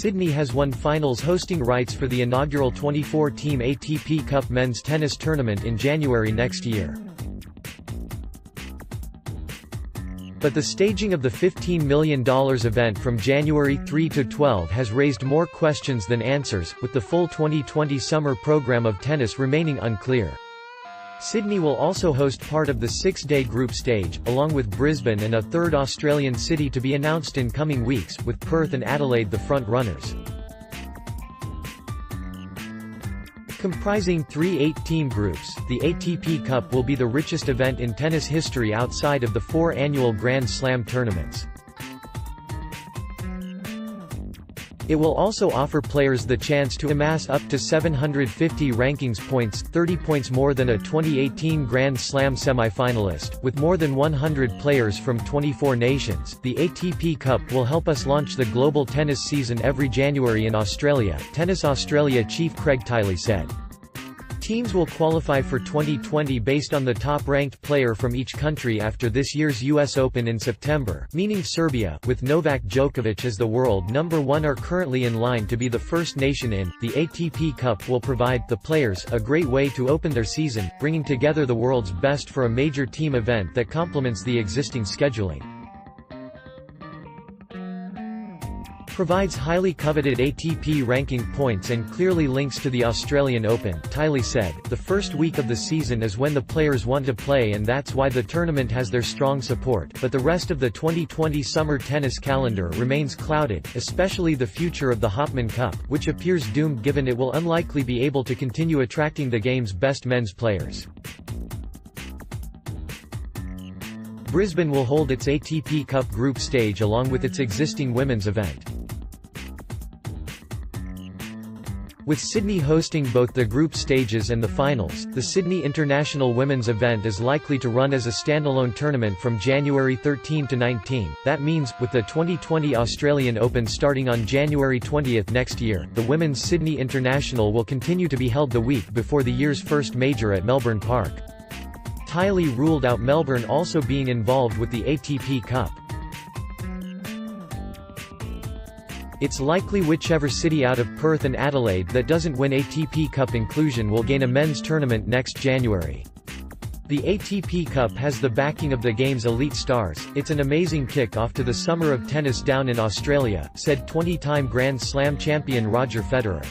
Sydney has won finals hosting rights for the inaugural 24-team ATP Cup men's tennis tournament in January next year. But the staging of the $15 million event from January 3 to 12 has raised more questions than answers, with the full 2020 summer program of tennis remaining unclear. Sydney will also host part of the 6-day group stage, along with Brisbane and a third Australian city to be announced in coming weeks, with Perth and Adelaide the front-runners. Comprising 3 8-team groups, the ATP Cup will be the richest event in tennis history outside of the 4 annual Grand Slam tournaments. It will also offer players the chance to amass up to 750 rankings points, 30 points more than a 2018 Grand Slam semi-finalist. With more than 100 players from 24 nations, the ATP Cup will help us launch the global tennis season every January in Australia, Tennis Australia chief Craig Tiley said. Teams will qualify for 2020 based on the top-ranked player from each country after this year's US Open in September, meaning Serbia, with Novak Djokovic as the world #1, are currently in line to be the first nation in. The ATP Cup will provide the players a great way to open their season, bringing together the world's best for a major team event that complements the existing scheduling. Provides highly coveted ATP ranking points and clearly links to the Australian Open, Tiley said. The first week of the season is when the players want to play, and that's why the tournament has their strong support, but the rest of the 2020 summer tennis calendar remains clouded, especially the future of the Hopman Cup, which appears doomed given it will unlikely be able to continue attracting the game's best men's players. Brisbane will hold its ATP Cup group stage along with its existing women's event. With Sydney hosting both the group stages and the finals, the Sydney International Women's event is likely to run as a standalone tournament from January 13 to 19. That means, with the 2020 Australian Open starting on January 20 next year, the Women's Sydney International will continue to be held the week before the year's first major at Melbourne Park. Tiley ruled out Melbourne also being involved with the ATP Cup. It's likely whichever city out of Perth and Adelaide that doesn't win ATP Cup inclusion will gain a men's tournament next January. The ATP Cup has the backing of the game's elite stars. It's an amazing kick-off to the summer of tennis down in Australia, said 20-time Grand Slam champion Roger Federer.